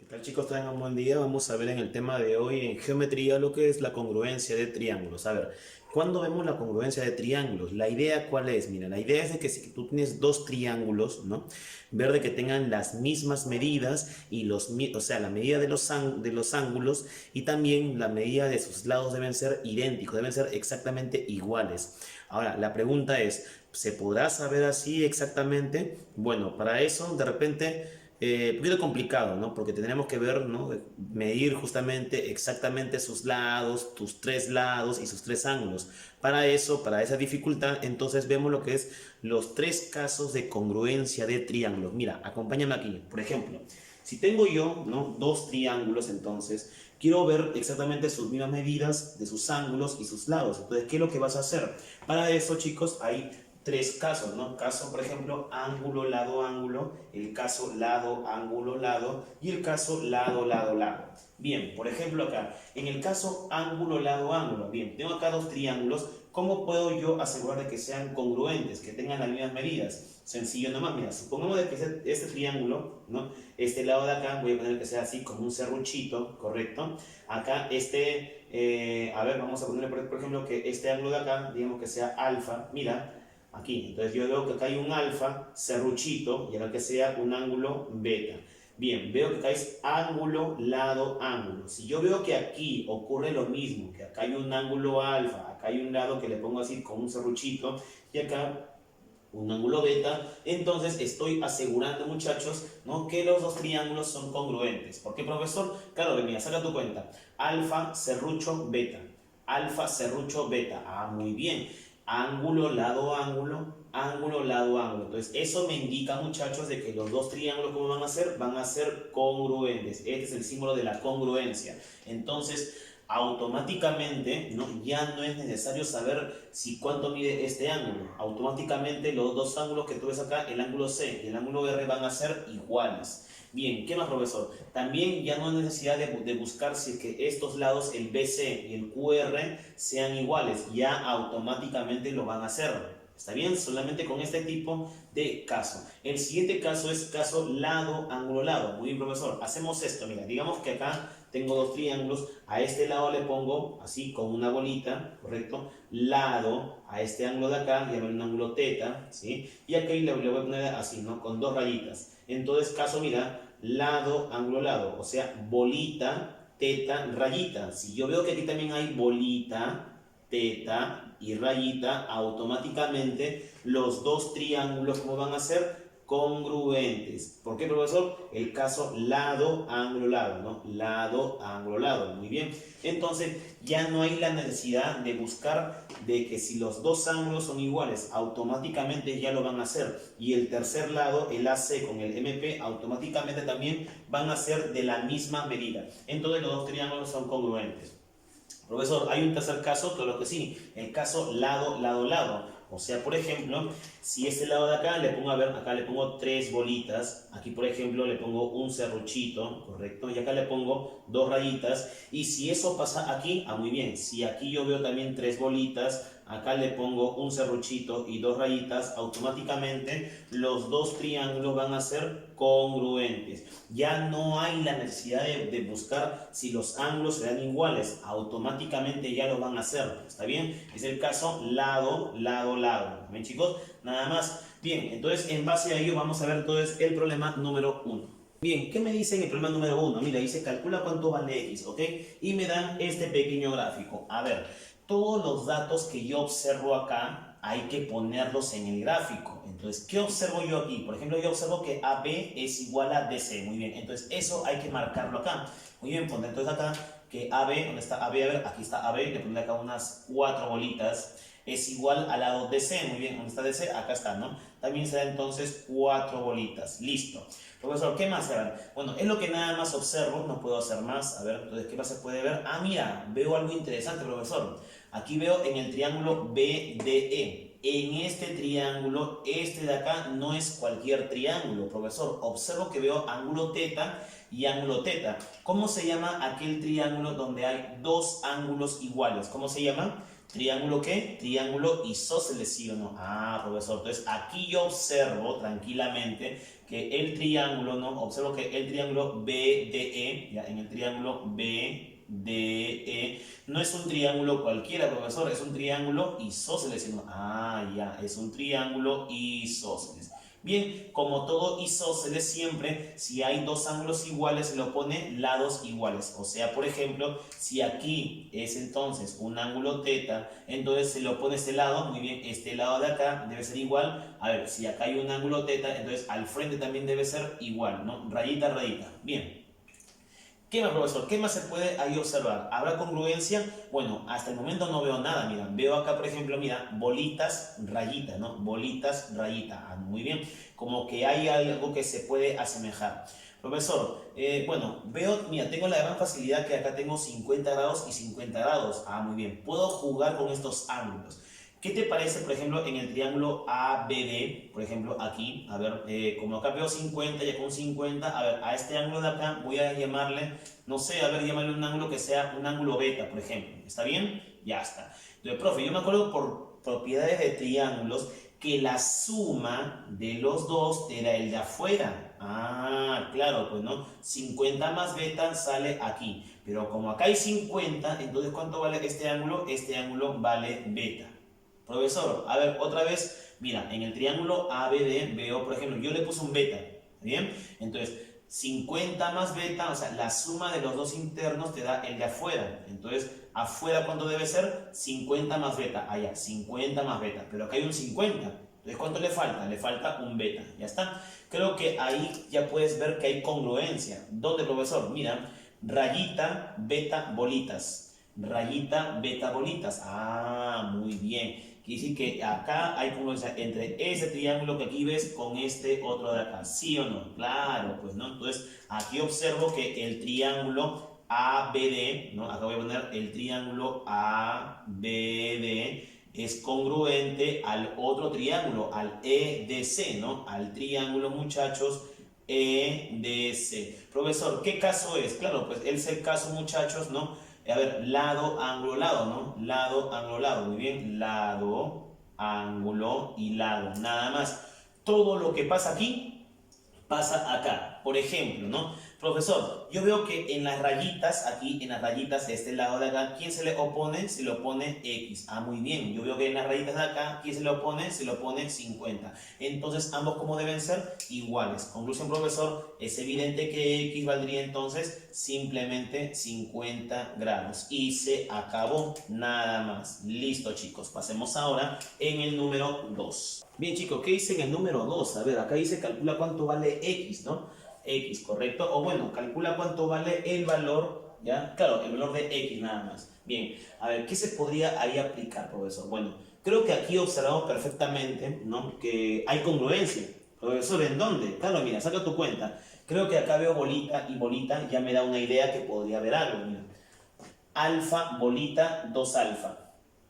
¿Qué tal, chicos? Tengan un buen día. Vamos a ver en el tema de hoy en geometría lo que es la congruencia de triángulos. A ver, ¿cuándo vemos la congruencia de triángulos? La idea, ¿cuál es? Mira, la idea es de que si tú tienes dos triángulos, ¿no? Ver de que tengan las mismas medidas y o sea, la medida de de los ángulos y también la medida de sus lados deben ser idénticos, deben ser exactamente iguales. Ahora, la pregunta es, ¿se podrá saber así exactamente? Bueno, para eso, de repente un poquito complicado, ¿no? Porque tendremos que ver, ¿no? Medir justamente exactamente sus lados, tus tres lados y sus tres ángulos. Para eso, para esa dificultad, entonces vemos lo que es los tres casos de congruencia de triángulos. Mira, acompáñame aquí. Por ejemplo, si tengo yo, ¿no? Dos triángulos, entonces quiero ver exactamente sus mismas medidas de sus ángulos y sus lados. Entonces, ¿qué es lo que vas a hacer? Para eso, chicos, hay tres casos, ¿no? Caso, por ejemplo, ángulo, lado, ángulo, el caso lado, ángulo, lado y el caso lado, lado, lado. Bien, por ejemplo acá, en el caso ángulo, lado, ángulo, bien, tengo acá dos triángulos, ¿cómo puedo yo asegurar de que sean congruentes, que tengan las mismas medidas? Sencillo nomás, mira, supongamos de que este triángulo, ¿no? Este lado de acá, voy a poner que sea así como un serruchito, ¿correcto? Acá a ver, vamos a ponerle por ejemplo que este ángulo de acá, digamos que sea alfa, mira, aquí. Entonces yo veo que acá hay un alfa serruchito y ahora que sea un ángulo beta. Bien, veo que acá es ángulo, lado, ángulo. Si yo veo que aquí ocurre lo mismo, que acá hay un ángulo alfa, acá hay un lado que le pongo así con un serruchito y acá un ángulo beta, entonces estoy asegurando, muchachos, ¿no? Que los dos triángulos son congruentes. ¿Por qué, profesor? Claro, mira, saca tu cuenta. Alfa, serrucho, beta. Alfa, serrucho, beta. Ah, muy bien. Ángulo, lado, ángulo. Ángulo, lado, ángulo. Entonces, eso me indica, muchachos, de que los dos triángulos, ¿cómo van a ser? Van a ser congruentes. Este es el símbolo de la congruencia. Entonces, automáticamente, ¿no? Ya no es necesario saber si cuánto mide este ángulo. Automáticamente los dos ángulos que tú ves acá, el ángulo C y el ángulo R, van a ser iguales. Bien, ¿qué más, profesor? También ya no hay necesidad de buscar si es que estos lados, el BC y el QR, sean iguales. Ya automáticamente lo van a hacer. ¿Está bien? Solamente con este tipo de caso. El siguiente caso es caso lado, ángulo, lado. Muy bien, profesor. Hacemos esto. Mira, digamos que acá tengo dos triángulos. A este lado le pongo así con una bolita, ¿correcto? Lado a este ángulo de acá, llamarlo un ángulo teta, ¿sí? Y aquí le voy a poner así, ¿no? Con dos rayitas. Entonces, caso, mira, lado, ángulo, lado. O sea, bolita, teta, rayita. Si yo veo que aquí también hay bolita, teta y rayita, automáticamente los dos triángulos, ¿cómo van a ser? Congruentes. ¿Por qué, profesor? El caso lado, ángulo, lado, ¿no? Lado, ángulo, lado. Muy bien. Entonces, ya no hay la necesidad de buscar de que si los dos ángulos son iguales, automáticamente ya lo van a hacer. Y el tercer lado, el AC con el MP, automáticamente también van a ser de la misma medida. Entonces, los dos triángulos son congruentes. Profesor, hay un tercer caso, claro que sí, el caso lado, lado, lado. O sea, por ejemplo, si este lado de acá le pongo, a ver, acá le pongo tres bolitas, aquí por ejemplo le pongo un serruchito, ¿correcto? Y acá le pongo dos rayitas, y si eso pasa aquí, ah, muy bien, si aquí yo veo también tres bolitas, acá le pongo un serruchito y dos rayitas, automáticamente los dos triángulos van a ser congruentes. Ya no hay la necesidad de buscar si los ángulos serán iguales, automáticamente ya lo van a hacer, ¿está bien? Es el caso lado, lado, lado. ¿Ven, chicos? Nada más. Bien, entonces en base a ello vamos a ver entonces el problema número 1. Bien, ¿qué me dice en el problema número 1? Mira, dice calcula cuánto vale X, ¿ok? Y me dan este pequeño gráfico. A ver, todos los datos que yo observo acá hay que ponerlos en el gráfico. Entonces, ¿qué observo yo aquí? Por ejemplo, yo observo que AB es igual a DC. Muy bien, entonces eso hay que marcarlo acá. Muy bien, ponte entonces acá que AB, ¿dónde está AB? A ver, aquí está AB, le pondré acá unas 4 bolitas. Es igual al lado DC. Muy bien, ¿dónde está DC? Acá está, ¿no? También será entonces 4 bolitas. Listo. Profesor, ¿qué más será? Bueno, es lo que nada más observo, no puedo hacer más. A ver, entonces, ¿qué más se puede ver? Ah, mira, veo algo interesante, profesor. Aquí veo en el triángulo BDE. En este triángulo, este de acá no es cualquier triángulo, profesor. Observo que veo ángulo teta y ángulo teta. ¿Cómo se llama aquel triángulo donde hay dos ángulos iguales? ¿Cómo se llama? ¿Triángulo qué? Triángulo isósceles, ¿sí o no? Ah, profesor, entonces aquí yo observo tranquilamente que el triángulo, ¿no? Observo que el triángulo BDE, ya, en el triángulo BDE, no es un triángulo cualquiera, profesor, es un triángulo isósceles, ¿sí o no? Ah, ya, es un triángulo isósceles. Bien, como todo isósceles siempre, si hay dos ángulos iguales, se lo pone lados iguales. O sea, por ejemplo, si aquí es entonces un ángulo teta, entonces se lo pone este lado, muy bien, este lado de acá debe ser igual. A ver, si acá hay un ángulo teta, entonces al frente también debe ser igual, ¿no? Rayita, rayita. Bien. ¿Qué más, profesor? ¿Qué más se puede ahí observar? ¿Habrá congruencia? Bueno, hasta el momento no veo nada, mira. Veo acá, por ejemplo, mira, bolitas, rayita, ¿no? Bolitas, rayita. Ah, muy bien. Como que hay algo que se puede asemejar. Profesor, bueno, veo, mira, tengo la gran facilidad que acá tengo 50 grados y 50 grados. Ah, muy bien. Puedo jugar con estos ángulos. ¿Qué te parece, por ejemplo, en el triángulo ABD? Por ejemplo, aquí, a ver, como acá veo 50, ya con 50, a ver, a este ángulo de acá voy a llamarle, no sé, a ver, llamarle un ángulo que sea un ángulo beta, por ejemplo. ¿Está bien? Ya está. Entonces, profe, yo me acuerdo por propiedades de triángulos que la suma de los dos era el de afuera. Ah, claro, pues no. 50 más beta sale aquí. Pero como acá hay 50, entonces ¿cuánto vale este ángulo? Este ángulo vale beta. Profesor, a ver, otra vez, mira, en el triángulo ABD veo, por ejemplo, yo le puse un beta, ¿bien? Entonces, 50 más beta, o sea, la suma de los dos internos te da el de afuera. Entonces, afuera, ¿cuánto debe ser? 50 más beta. Allá, 50 más beta. Pero acá hay un 50. Entonces, ¿cuánto le falta? Le falta un beta. Ya está. Creo que ahí ya puedes ver que hay congruencia. ¿Dónde, profesor? Mira, rayita, beta, bolitas. Rayita, beta, bolitas. Ah, muy bien. Quiere decir que acá hay congruencia entre ese triángulo que aquí ves con este otro de acá. ¿Sí o no? Claro, pues no. Entonces, aquí observo que el triángulo ABD, ¿no? Acá voy a poner el triángulo ABD es congruente al otro triángulo, al EDC, ¿no? Al triángulo, muchachos, EDC. Profesor, ¿qué caso es? Claro, pues es el caso, muchachos, ¿no? A ver, lado, ángulo, lado, ¿no? Lado, ángulo, lado. Muy bien. Lado, ángulo y lado. Nada más. Todo lo que pasa aquí, pasa acá. Por ejemplo, ¿no? Profesor, yo veo que en las rayitas, aquí en las rayitas de este lado de acá, ¿quién se le opone? Se le opone X. Ah, muy bien. Yo veo que en las rayitas de acá, ¿quién se le opone? Se le opone 50. Entonces, ambos, ¿cómo deben ser? Iguales. Conclusión, profesor, es evidente que X valdría entonces simplemente 50 grados. Y se acabó. Nada más. Listo, chicos. Pasemos ahora en el número 2. Bien, chicos, ¿qué dice en el número 2? A ver, acá dice calcula cuánto vale X, ¿no? X, ¿correcto? O bueno, calcula cuánto vale el valor, ¿ya? Claro, el valor de X nada más. Bien, a ver, ¿qué se podría ahí aplicar, profesor? Bueno, creo que aquí observamos perfectamente, ¿no? Que hay congruencia. Profesor, ¿en dónde? Claro, mira, saca tu cuenta. Creo que acá veo bolita y bolita ya me da una idea que podría haber algo, mira. Alfa, bolita, 2 alfa.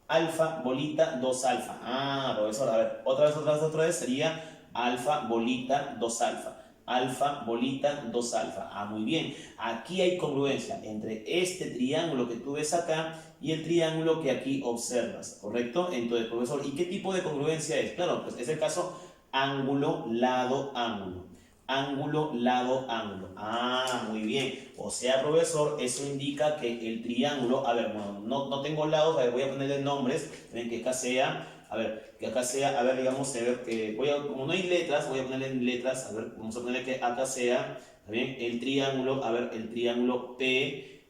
Alfa, bolita, 2 alfa. Ah, profesor, a ver, otra vez sería alfa, bolita, 2 alfa. Alfa, bolita, 2 alfa. Ah, muy bien. Aquí hay congruencia entre este triángulo que tú ves acá y el triángulo que aquí observas, ¿correcto? Entonces, profesor, ¿y qué tipo de congruencia es? Claro, pues es el caso ángulo, lado, ángulo. Ángulo, lado, ángulo. Ah, muy bien. O sea, profesor, eso indica que el triángulo, a ver, bueno, no tengo lados, a ver, voy a ponerle nombres, ven que acá sea, a ver, que acá sea, a ver, digamos, a ver, como no hay letras, voy a ponerle letras, a ver, vamos a ponerle que acá sea, ¿está bien? El triángulo, a ver, el triángulo P,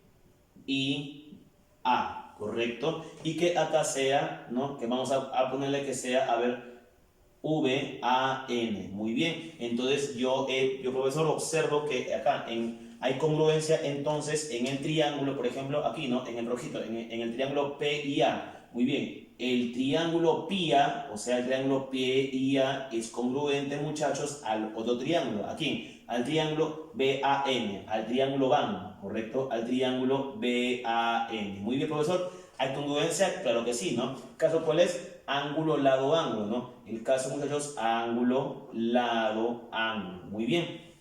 I, A, ¿correcto? Y que acá sea, ¿no? Que vamos a ponerle que sea, a ver, VAN. Muy bien. Entonces yo profesor, observo que acá hay congruencia entonces en el triángulo, por ejemplo, aquí, ¿no? En el rojito, en el triángulo PIA. Muy bien. El triángulo PIA, o sea, el triángulo PIA es congruente, muchachos, al otro triángulo. Aquí, al triángulo BAN, al triángulo BAN, ¿correcto? Al triángulo BAN. Muy bien, profesor. ¿Hay congruencia? Claro que sí, ¿no? ¿Caso cuál es? Ángulo, lado, ángulo, ¿no? El caso, muchachos, ángulo, lado, ángulo. Muy bien.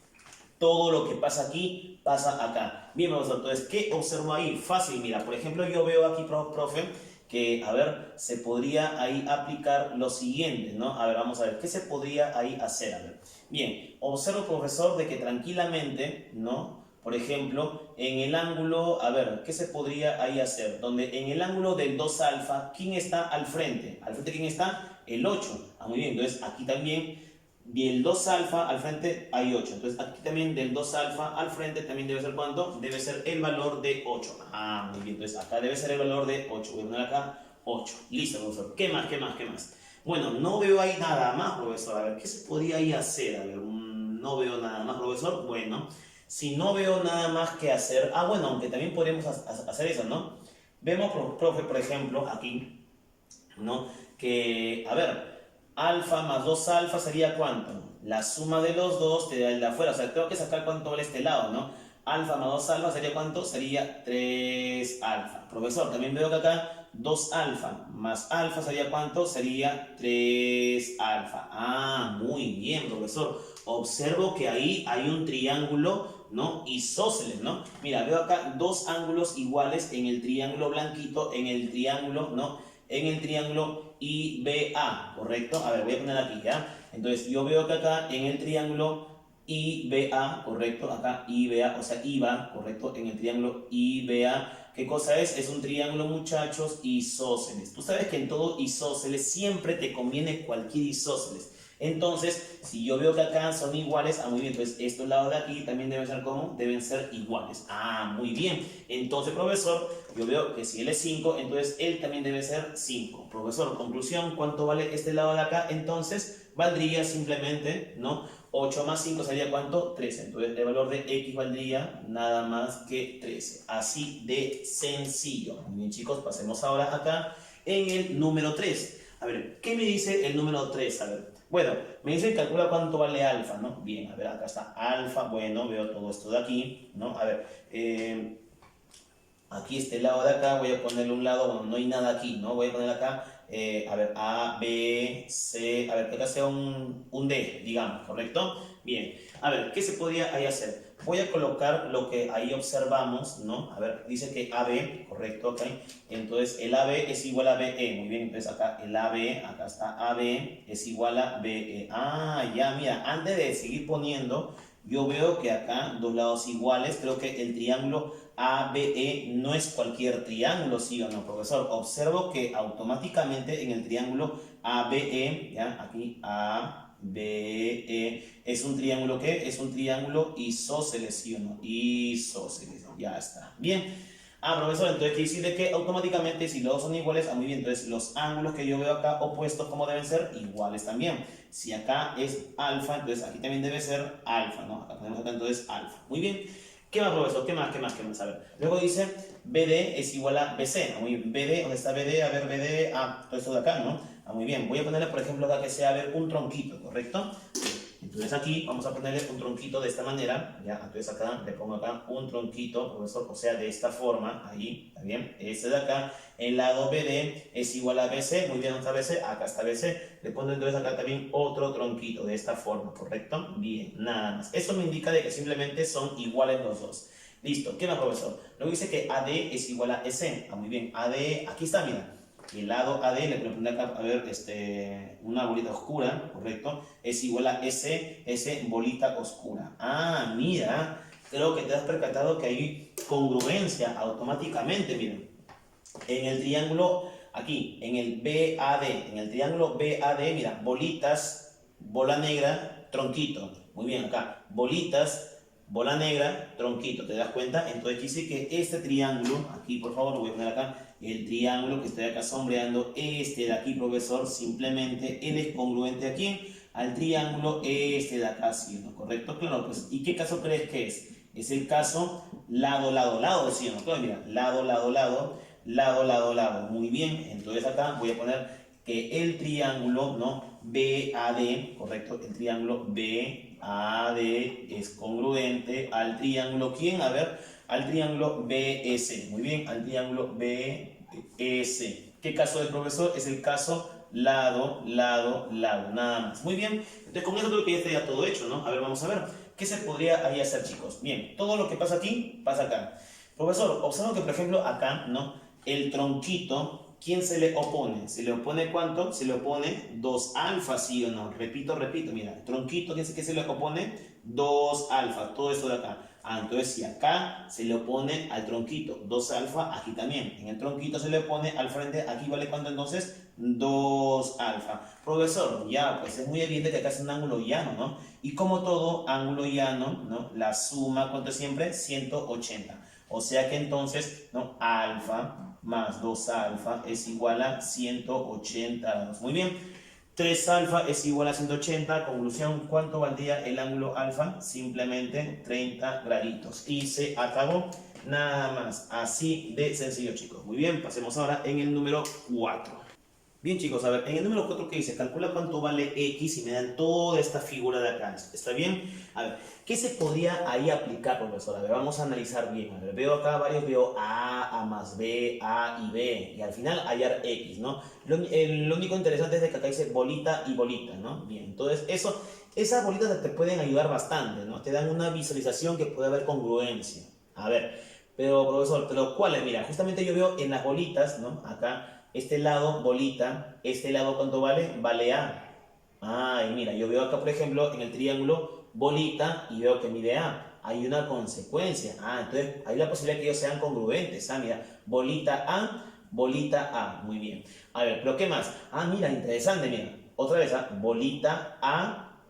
Todo lo que pasa aquí, pasa acá. Bien, profesor, entonces, ¿qué observo ahí? Fácil, mira, por ejemplo, yo veo aquí, profe, que, a ver, se podría ahí aplicar lo siguiente, ¿no? A ver, vamos a ver, ¿qué se podría ahí hacer? A ver, bien, observo, profesor, de que tranquilamente, ¿no? Por ejemplo, en el ángulo, a ver, ¿qué se podría ahí hacer? Donde en el ángulo del 2 alfa, ¿quién está al frente? ¿Al frente quién está? El 8. Ah, muy bien, entonces aquí también del 2 alfa al frente hay 8. Entonces aquí también del 2 alfa al frente también debe ser ¿cuánto? Debe ser el valor de 8. Ah, muy bien, entonces acá debe ser el valor de 8. Voy a poner acá 8. Listo, profesor. ¿Qué más? ¿Qué más? ¿Qué más? Bueno, no veo ahí nada más, profesor. A ver, ¿qué se podría ahí hacer? A ver, no veo nada más, profesor. Bueno, si no veo nada más que hacer, bueno, aunque también podríamos hacer eso, ¿no? Vemos, profe, por ejemplo, aquí, ¿no? Que, a ver, alfa más 2 alfa sería ¿cuánto? La suma de los dos te da el de afuera, o sea, tengo que sacar cuánto vale este lado, ¿no? Alfa más 2 alfa sería ¿cuánto? Sería 3 alfa. Profesor, también veo que acá 2 alfa más alfa sería ¿cuánto? Sería 3 alfa. Ah, muy bien, profesor. Observo que ahí hay un triángulo, ¿no? Isósceles, ¿no? Mira, veo acá dos ángulos iguales en el triángulo blanquito, en el triángulo, ¿no? En el triángulo IBA, ¿correcto? A ver, voy a poner aquí, ¿ya? Entonces, yo veo que acá en el triángulo IBA, ¿correcto? Acá IBA, o sea, IBA, ¿correcto? En el triángulo IBA, ¿qué cosa es? Es un triángulo, muchachos, isósceles. Tú sabes que en todo isósceles siempre te conviene cualquier isósceles. Entonces, si yo veo que acá son iguales, muy bien, entonces estos lados de aquí también deben ser ¿cómo? Deben ser iguales. Muy bien. Entonces, profesor, yo veo que si él es 5, entonces él también debe ser 5. Profesor, conclusión, ¿cuánto vale este lado de acá? Entonces, valdría simplemente, ¿no? 8 más 5 sería ¿cuánto? 13. Entonces, el valor de x valdría nada más que 13. Así de sencillo. Muy bien, chicos, pasemos ahora acá en el número 3. A ver, ¿qué me dice el número 3? A ver, bueno, me dice calcula cuánto vale alfa, ¿no? Bien, a ver, acá está alfa, bueno, veo todo esto de aquí, ¿no? A ver, aquí este lado de acá, voy a ponerle un lado, bueno, no hay nada aquí, ¿no? Voy a poner acá, a ver, A, B, C, a ver, que acá sea un D, digamos, ¿correcto? Bien, a ver, ¿qué se podría ahí hacer? Voy a colocar lo que ahí observamos, ¿no? A ver, dice que AB, correcto, ok. Entonces, el AB es igual a BE, muy bien, entonces acá el AB, acá está AB, es igual a BE. Ya, mira, antes de seguir poniendo, yo veo que acá, dos lados iguales, creo que el triángulo ABE no es cualquier triángulo, ¿sí o no, profesor? Observo que automáticamente en el triángulo ABE, ¿ya? Aquí ABE, es un triángulo, ¿qué? Es un triángulo isósceles, ¿sí o no? Isósceles, ya está. Bien. Profesor, entonces quiere decir de que automáticamente si los dos son iguales, muy bien, entonces los ángulos que yo veo acá opuestos, ¿cómo deben ser? Iguales también. Si acá es alfa, entonces aquí también debe ser alfa, ¿no? Acá tenemos acá entonces alfa. Muy bien. ¿Qué más, profesor? ¿Qué más? ¿Qué más? ¿Qué más? A ver. Luego dice BD es igual a BC. Muy bien. BD, ¿dónde está BD? A ver, BD, todo esto de acá, ¿no? Muy bien. Voy a ponerle, por ejemplo, acá que sea, a ver, un tronquito, ¿correcto? Entonces aquí vamos a ponerle un tronquito de esta manera, ¿ya? Entonces acá le pongo acá un tronquito, profesor, o sea, de esta forma, ahí, ¿está bien? Este de acá, el lado BD es igual a BC, muy bien, ¿dónde está BC? Acá está BC, le pongo entonces acá también otro tronquito de esta forma, ¿correcto? Bien, nada más. Eso me indica de que simplemente son iguales los dos. Listo, ¿qué más, profesor? Luego dice que AD es igual a EC, muy bien, AD, aquí está, mira. El lado AD, le voy a poner acá, a ver, una bolita oscura, ¿correcto? Es igual a S bolita oscura. Mira, creo que te has percatado que hay congruencia automáticamente, miren. En el triángulo, aquí, en el BAD, en el triángulo BAD, mira, bolitas, bola negra, tronquito. Muy bien, acá, bolitas, bola negra, tronquito, ¿te das cuenta? Entonces dice que este triángulo, aquí por favor lo voy a poner acá, el triángulo que estoy acá sombreando, este de aquí, profesor, simplemente él es congruente aquí al triángulo este de acá, ¿sí o no? ¿Correcto? Claro, pues, ¿y qué caso crees que es? Es el caso lado, lado, lado, ¿sí o no? Entonces, mira, lado, lado, lado, lado, lado, lado. Muy bien, entonces acá voy a poner que el triángulo, ¿no? BAD, ¿correcto? El triángulo BAD es congruente al triángulo, ¿quién? A ver, al triángulo BS. Muy bien, al triángulo BS. ¿Qué caso del profesor? Es el caso lado, lado, lado, nada más. Muy bien, entonces con eso creo que ya estaría todo hecho, ¿no? A ver, vamos a ver. ¿Qué se podría ahí hacer, chicos? Bien, todo lo que pasa aquí, pasa acá. Profesor, observa que, por ejemplo, acá, ¿no? El tronquito ¿Quién se le opone? ¿Se le opone cuánto? Se le opone 2 alfa, ¿sí o no? Repito, mira, tronquito, ¿qué se le opone? 2 alfa, todo esto de acá. Entonces si acá se le opone al tronquito 2 alfa, aquí también. En el tronquito se le opone al frente, aquí vale cuánto entonces? 2 alfa. Profesor, ya, pues es muy evidente que acá es un ángulo llano, ¿no? Y como todo ángulo llano, ¿no? La suma, ¿cuánto es siempre? 180. O sea que entonces, ¿no? Alfa más 2 alfa es igual a 180 grados. Muy bien. 3 alfa es igual a 180. Conclusión, ¿cuánto valdría el ángulo alfa? Simplemente 30 graditos. Y se acabó. Nada más. Así de sencillo, chicos. Muy bien, pasemos ahora en el número 4. Bien, chicos, a ver, en el número 4 que dice, calcula cuánto vale X y me dan toda esta figura de acá. ¿Está bien? A ver, ¿qué se podría ahí aplicar, profesor? A ver, vamos a analizar bien. A ver, veo acá varios, veo A más B, A y B. Y al final hallar X, ¿no? Lo único interesante es de que acá dice bolita y bolita, ¿no? Bien, entonces esas bolitas te pueden ayudar bastante, ¿no? Te dan una visualización que puede haber congruencia. A ver, pero profesor, ¿pero cuáles? Mira, justamente yo veo en las bolitas, ¿no? Acá. Este lado, bolita. Este lado, ¿cuánto vale? Vale A. Y mira, yo veo acá, por ejemplo, en el triángulo, bolita, y veo que mide A. Hay una consecuencia. Entonces, hay la posibilidad que ellos sean congruentes. Mira, bolita A, bolita A. Muy bien. A ver, ¿pero qué más? Mira, interesante, mira. Otra vez, bolita A.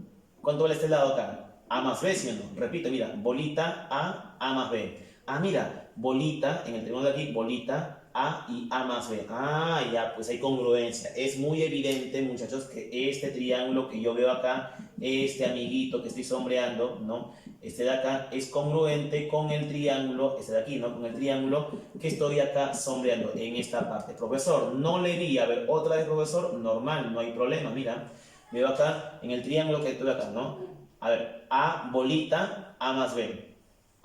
¿Cuánto vale este lado acá? A más B, ¿sí o no? Repito, mira, bolita A más B. Mira, bolita, en el triángulo de aquí, bolita A y A más B. Ya, pues hay congruencia. Es muy evidente, muchachos, que este triángulo que yo veo acá, este amiguito que estoy sombreando, ¿no? Este de acá es congruente con el triángulo, este de aquí, ¿no? Con el triángulo que estoy acá sombreando en esta parte. Profesor, no le vi, a ver, otra vez, profesor, normal, no hay problema, mira. Veo acá, en el triángulo que estoy acá, ¿no? A ver, A bolita, A más B.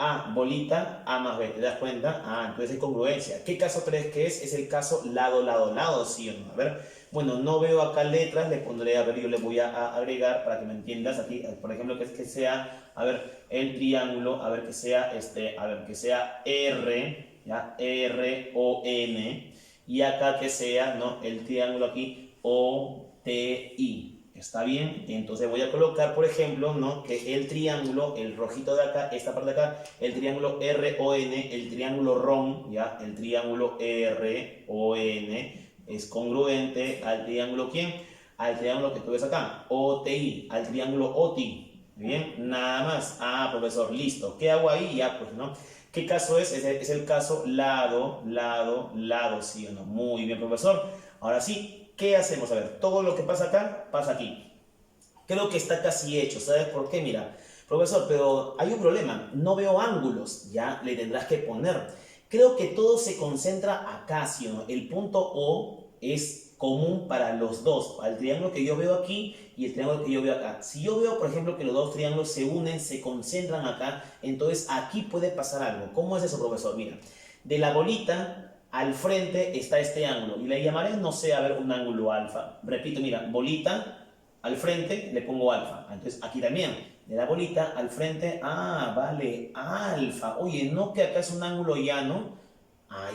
A bolita, A más B, ¿te das cuenta? Entonces hay congruencia. ¿Qué caso crees que es? Es el caso lado, lado, lado, ¿sí o no? A ver, bueno, no veo acá letras, le pondré, a ver, yo le voy a agregar para que me entiendas aquí, por ejemplo, que sea, a ver, el triángulo, a ver, que sea, a ver, que sea R, ¿ya? R, O, N, y acá que sea, ¿no? El triángulo aquí, O, T, I. ¿Está bien? Entonces voy a colocar, por ejemplo, ¿no? Que el triángulo, el rojito de acá, esta parte de acá, el triángulo RON, el triángulo RON, ¿ya? El triángulo RON es congruente al triángulo, ¿quién? Al triángulo que tú ves acá, OTI, al triángulo OTI. ¿Bien? Nada más. Profesor, listo. ¿Qué hago ahí? Ya, pues, ¿no? ¿Qué caso es? Es el caso lado, lado, lado, ¿sí o no? Muy bien, profesor. Ahora sí. ¿Qué hacemos? A ver, todo lo que pasa acá, pasa aquí. Creo que está casi hecho. ¿Sabes por qué? Mira, profesor, pero hay un problema. No veo ángulos. Ya le tendrás que poner. Creo que todo se concentra acá, ¿sí o no? El punto O es común para los dos. Para el triángulo que yo veo aquí y el triángulo que yo veo acá. Si yo veo, por ejemplo, que los dos triángulos se unen, se concentran acá, entonces aquí puede pasar algo. ¿Cómo es eso, profesor? Mira, de la bolita al frente está este ángulo y le llamaré, no sé, a ver, un ángulo alfa. Repito, mira, bolita al frente le pongo alfa. Entonces aquí también, de la bolita al frente, vale, alfa. Oye, no que acá es un ángulo llano.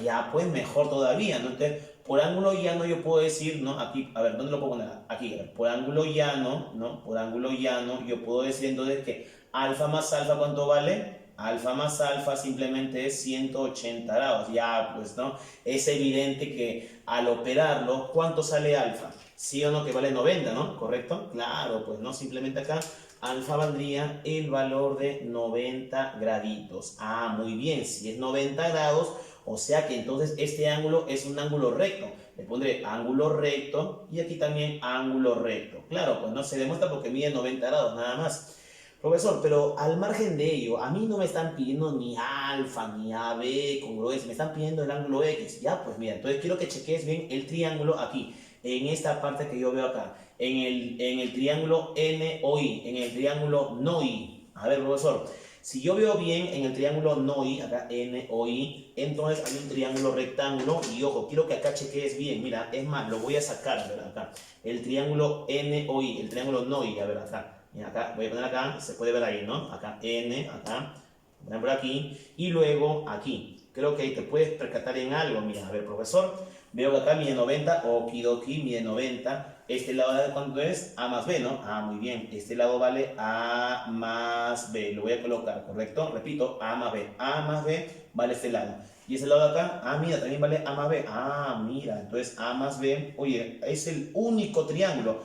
Ya, pues mejor todavía, ¿no? Entonces, por ángulo llano yo puedo decir, ¿no? Aquí, a ver, ¿dónde lo puedo poner? Aquí, a ver, por ángulo llano, ¿no? Por ángulo llano yo puedo decir entonces que alfa más alfa, ¿cuánto vale? Alfa más alfa simplemente es 180 grados. Ya, pues, ¿no? Es evidente que al operarlo, ¿cuánto sale alfa? ¿Sí o no? Que vale 90, ¿no? ¿Correcto? Claro, pues, ¿no? Simplemente acá alfa valdría el valor de 90 graditos. Muy bien. Si es 90 grados, o sea que entonces este ángulo es un ángulo recto. Le pondré ángulo recto y aquí también ángulo recto. Claro, pues no se demuestra porque mide 90 grados, nada más. Profesor, pero al margen de ello, a mí no me están pidiendo ni alfa, ni AB, congruencia, me están pidiendo el ángulo X. Ya, pues mira, entonces quiero que cheques bien el triángulo aquí, en esta parte que yo veo acá, en el triángulo NOI, en el triángulo NOI. A ver, profesor, si yo veo bien en el triángulo NOI, acá NOI, entonces hay un triángulo rectángulo y ojo, quiero que acá cheques bien. Mira, es más, lo voy a sacar, a ver, acá. El triángulo NOI, el triángulo NOI, a ver, acá. Mira, acá, voy a poner acá, se puede ver ahí, ¿no? Acá N, acá, voy a poner por aquí, y luego aquí. Creo que te puedes percatar en algo, mira, a ver, profesor, Veo que acá mide 90, okidoki, mide 90. Este lado de cuánto es, A más B, ¿no? Ah, muy bien. Este lado vale A más B. Lo voy a colocar, ¿correcto? Repito, A más B. A más B vale este lado. Y ese lado de acá, ah, mira, también vale A más B. Ah, mira, entonces A más B, oye, es el único triángulo.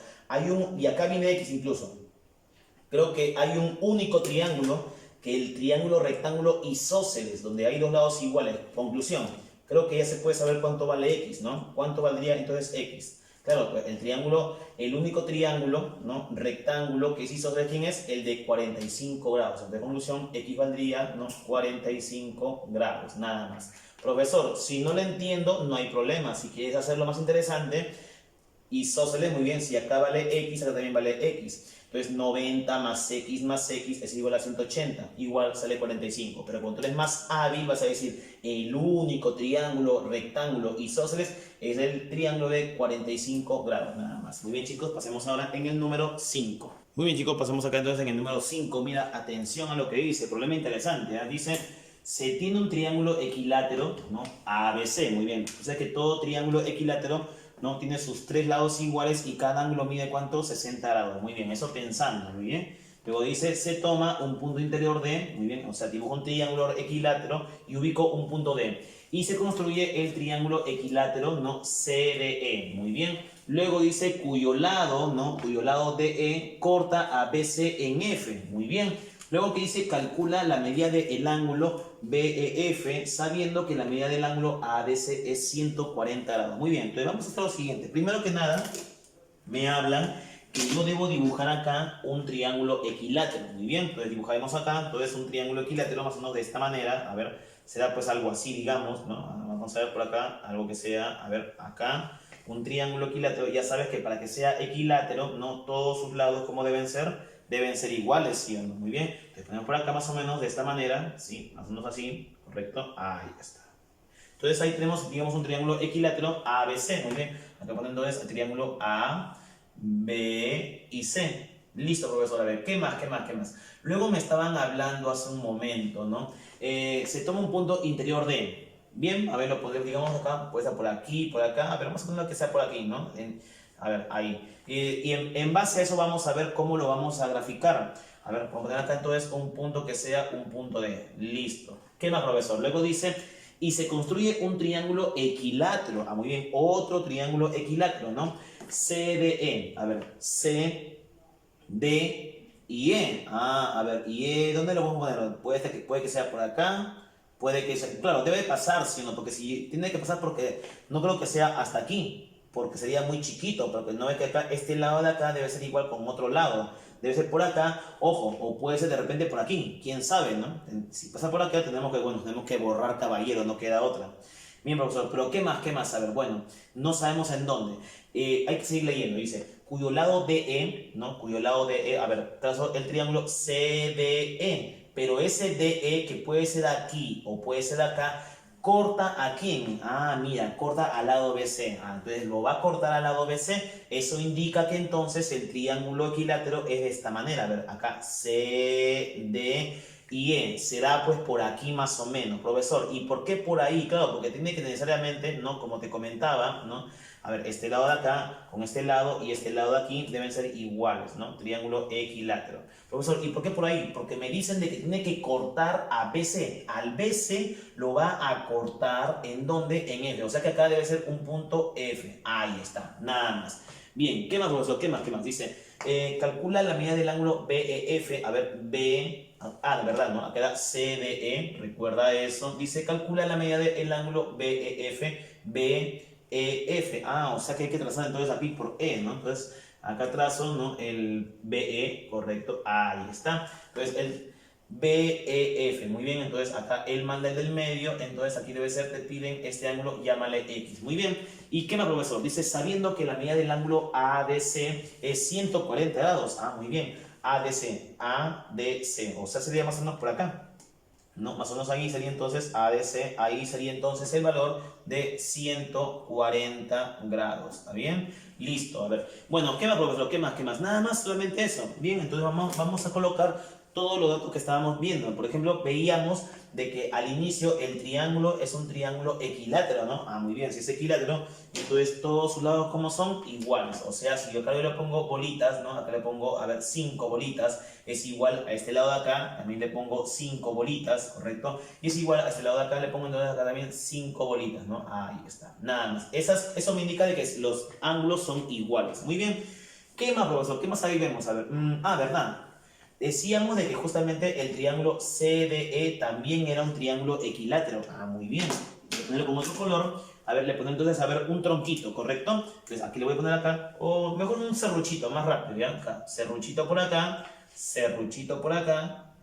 Y acá viene X incluso. Creo que hay un único triángulo, que el triángulo rectángulo isósceles, donde hay dos lados iguales. Conclusión, creo que ya se puede saber cuánto vale X, ¿no? ¿Cuánto valdría entonces X? Claro, pues el triángulo, el único triángulo, ¿no? Rectángulo que es isósceles, ¿quién es? El de 45 grados. De conclusión, X valdría, ¿no? 45 grados, nada más. Profesor, si no lo entiendo, no hay problema. Si quieres hacerlo más interesante, isósceles, muy bien, si acá vale X, acá también vale X. Entonces 90 más X es igual a 180, igual sale 45. Pero cuando tú eres más hábil vas a decir, el único triángulo rectángulo isósceles es el triángulo de 45 grados, nada más. Muy bien chicos, pasemos ahora en el número 5. Muy bien chicos, pasemos acá entonces en el número 5. Mira, atención a lo que dice, problema interesante, ¿eh? Dice, se tiene un triángulo equilátero, ¿no? ABC, muy bien. O sea que todo triángulo equilátero, ¿no? Tiene sus tres lados iguales y cada ángulo mide ¿cuánto? 60 grados. Muy bien, eso pensando, muy bien. Luego dice, se toma un punto interior D, muy bien, o sea, dibujo un triángulo equilátero y ubico un punto D. Y se construye el triángulo equilátero, ¿no? CDE, muy bien. Luego dice, cuyo lado, ¿no? Cuyo lado DE corta a BC en F, muy bien. Luego que dice, calcula la medida del ángulo BEF, sabiendo que la medida del ángulo ADC es 140 grados. Muy bien, entonces vamos a hacer lo siguiente. Primero que nada, me hablan que yo debo dibujar acá un triángulo equilátero. Muy bien, entonces dibujaremos acá, entonces un triángulo equilátero más o menos de esta manera. A ver, será pues algo así, digamos, ¿no? Vamos a ver por acá, algo que sea, a ver, acá, un triángulo equilátero. Ya sabes que para que sea equilátero, no todos sus lados, ¿cómo deben ser? Deben ser iguales, ¿sí o no? Muy bien, te ponemos por acá más o menos de esta manera, ¿sí? Más o menos así, ¿correcto? Ahí está. Entonces ahí tenemos, digamos, un triángulo equilátero ABC, muy bien. Acá ponemos entonces el triángulo A, B y C. Listo, profesor, a ver, ¿qué más, qué más, qué más? Luego me estaban hablando hace un momento, ¿no? Se toma un punto interior D. Bien, a ver, lo podemos, digamos acá, puede ser por aquí, por acá, a ver, vamos a poner que sea por aquí, ¿no? A ver, ahí. Y en base a eso vamos a ver cómo lo vamos a graficar. A ver, vamos a poner acá entonces un punto que sea un punto D. Listo. ¿Qué más, profesor? Luego dice, y se construye un triángulo equilátero. Ah, muy bien, otro triángulo equilátero, ¿no? CDE. A ver, C, D y E. Ah, a ver, y E, ¿dónde lo vamos a poner? Puede que sea por acá. Puede que sea, claro, debe pasar, sino porque si tiene que pasar porque no creo que sea hasta aquí, porque sería muy chiquito, porque no ve que acá, este lado de acá debe ser igual con otro lado, debe ser por acá, ojo, o puede ser de repente por aquí, quién sabe, ¿no? Si pasa por acá tenemos que borrar caballero, no queda otra. Bien, profesor, pero ¿qué más, qué más? A ver, bueno, no sabemos en dónde. Hay que seguir leyendo, dice, cuyo lado DE, ¿no? Cuyo lado DE, a ver, trazo el triángulo CDE, pero ese DE que puede ser aquí o puede ser acá, corta a quién. Ah, mira, corta al lado BC. Ah, entonces lo va a cortar al lado BC. Eso indica que entonces el triángulo equilátero es de esta manera. A ver, acá C, D y E. Será pues por aquí más o menos, profesor. ¿Y por qué por ahí? Claro, porque tiene que necesariamente, ¿no? Como te comentaba, ¿no? A ver, este lado de acá con este lado y este lado de aquí deben ser iguales, ¿no? Triángulo equilátero. Profesor, ¿y por qué por ahí? Porque me dicen de que tiene que cortar a BC. Al BC lo va a cortar ¿en dónde? En F. O sea que acá debe ser un punto F. Ahí está, nada más. Bien, ¿qué más, profesor? ¿Qué más? ¿Qué más? Dice, calcula la medida del ángulo BEF. A ver, B... Ah, de verdad, ¿no? Acá da CDE, recuerda eso. Dice, calcula la medida del ángulo BEF, BEF. Ah, o sea que hay que trazar entonces aquí por E, ¿no? Entonces, acá trazo, ¿no? El BE, correcto, ahí está. Entonces, el BEF, muy bien, entonces acá él manda el del medio, entonces aquí debe ser, te piden este ángulo, llámale X, muy bien. ¿Y qué más, profesor? Dice, sabiendo que la medida del ángulo ADC es 140 grados, ah, muy bien. ADC, ADC, o sea, sería más o menos por acá, ¿no? Más o menos ahí sería entonces ADC, ahí sería entonces el valor de 140 grados, ¿está bien? Listo, a ver. Bueno, ¿qué más, profesor? ¿Qué más? ¿Qué más? Nada más, solamente eso. Bien, entonces vamos a colocar todos los datos que estábamos viendo. Por ejemplo, veíamos de que al inicio el triángulo es un triángulo equilátero, ¿no? Ah, muy bien, si es equilátero, entonces todos sus lados como son iguales. O sea, si yo acá le pongo bolitas, ¿no? Acá le pongo, a ver, 5 bolitas, es igual a este lado de acá, también le pongo 5 bolitas, ¿correcto? Y es igual a este lado de acá, le pongo entonces acá también 5 bolitas, ¿no? Ahí está, nada más. Eso me indica de que los ángulos son iguales. Muy bien. ¿Qué más, profesor? ¿Qué más ahí vemos? A ver, ¿verdad? Decíamos de que justamente el triángulo CDE también era un triángulo equilátero. Ah, muy bien. Voy a ponerlo con otro color. A ver, le pongo entonces, a ver, un tronquito, ¿correcto? Entonces aquí le voy a poner acá, o mejor un serruchito, más rápido, ¿ya? Acá, serruchito por acá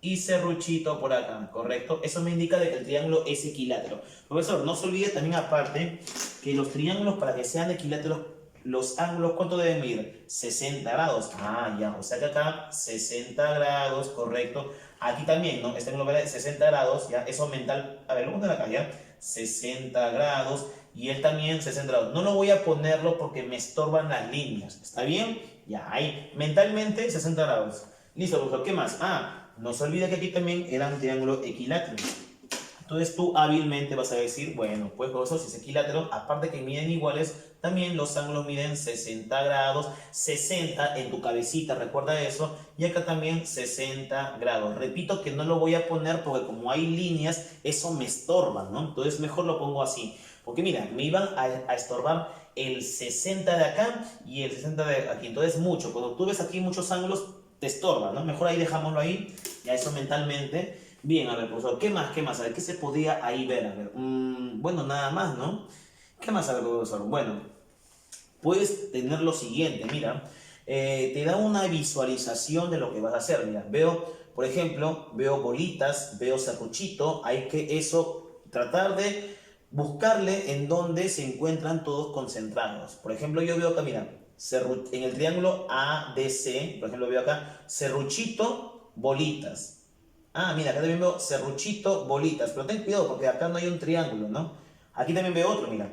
y serruchito por acá, ¿correcto? Eso me indica de que el triángulo es equilátero. Profesor, no se olvide también aparte que los triángulos para que sean equiláteros, los ángulos, ¿cuánto deben medir? 60 grados. Ah, ya, o sea que acá 60 grados, correcto. Aquí también, ¿no? Este ángulo vale 60 grados, ya, eso mental. A ver, lo voy a poner acá, ya. 60 grados y él también 60 grados. No lo voy a ponerlo porque me estorban las líneas. ¿Está bien? Ya, ahí, mentalmente 60 grados. Listo, profesor, ¿qué más? Ah, no se olvide que aquí también era un triángulo equilátero. Entonces tú hábilmente vas a decir, bueno, pues profesor, si es equilátero, aparte que miden iguales, también los ángulos miden 60 grados, 60 en tu cabecita, recuerda eso, y acá también 60 grados. Repito que no lo voy a poner porque como hay líneas, eso me estorba, ¿no? Entonces mejor lo pongo así, porque mira, me iban a estorbar el 60 de acá y el 60 de aquí, entonces mucho. Cuando tú ves aquí muchos ángulos, te estorba, ¿no? Mejor ahí dejámoslo ahí, ya eso mentalmente. Bien, a ver, profesor, ¿qué más? ¿Qué más? A ver, ¿qué se podía ahí ver? A ver, bueno, nada más, ¿no? ¿Qué más, a ver, profesor? Bueno, puedes tener lo siguiente, mira, te da una visualización de lo que vas a hacer, mira, veo, por ejemplo, veo bolitas, veo serruchito, hay que eso, tratar de buscarle en donde se encuentran todos concentrados. Por ejemplo, yo veo acá, mira, en el triángulo ADC, por ejemplo, veo acá, serruchito, bolitas. Ah, mira, acá también veo serruchito, bolitas. Pero ten cuidado porque acá no hay un triángulo, ¿no? Aquí también veo otro, mira.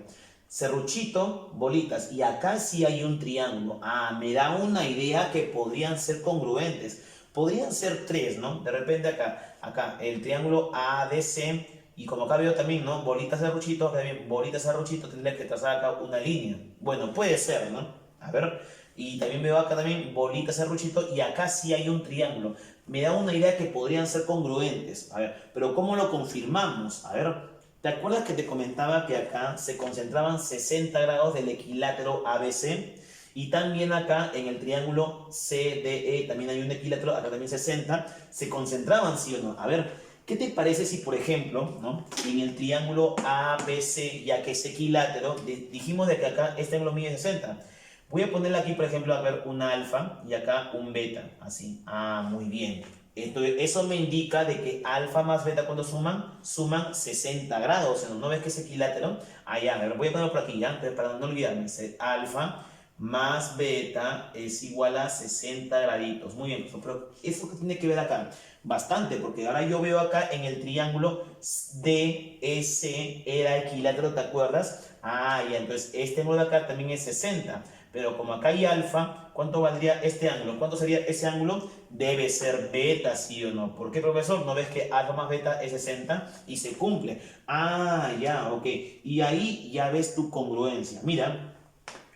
Serruchito, bolitas. Y acá sí hay un triángulo. Ah, me da una idea que podrían ser congruentes. Podrían ser tres, ¿no? De repente acá, el triángulo ADC. Y como acá veo también, ¿no? Bolitas, serruchito, acá también bolitas, serruchito. Tendría que trazar acá una línea. Bueno, puede ser, ¿no? A ver. Y también veo acá también bolitas, serruchito. Y acá sí hay un triángulo. Me da una idea que podrían ser congruentes. A ver, pero ¿cómo lo confirmamos? A ver, ¿te acuerdas que te comentaba que acá se concentraban 60 grados del equilátero ABC? Y también acá en el triángulo CDE también hay un equilátero, acá también 60. ¿Se concentraban, sí o no? A ver, ¿qué te parece si, por ejemplo, ¿no? En el triángulo ABC, ya que es equilátero, dijimos de que acá este ángulo mide 60. Voy a ponerle aquí, por ejemplo, a ver, un alfa y acá un beta, así. Ah, muy bien. Entonces, eso me indica de que alfa más beta, cuando suman 60 grados. ¿No ves que es equilátero? Ah, ya, a ver, voy a ponerlo por aquí, ya, para no olvidarme. Alfa más beta es igual a 60 graditos. Muy bien, pero ¿eso qué tiene que ver acá? Bastante, porque ahora yo veo acá en el triángulo DEC era equilátero, ¿te acuerdas? Ah, ya, entonces este ángulo de acá también es 60. Pero como acá hay alfa, ¿cuánto valdría este ángulo? ¿Cuánto sería ese ángulo? Debe ser beta, ¿sí o no? ¿Por qué, profesor? ¿No ves que alfa más beta es 60 y se cumple? Ah, ya, ok. Y ahí ya ves tu congruencia. Mira,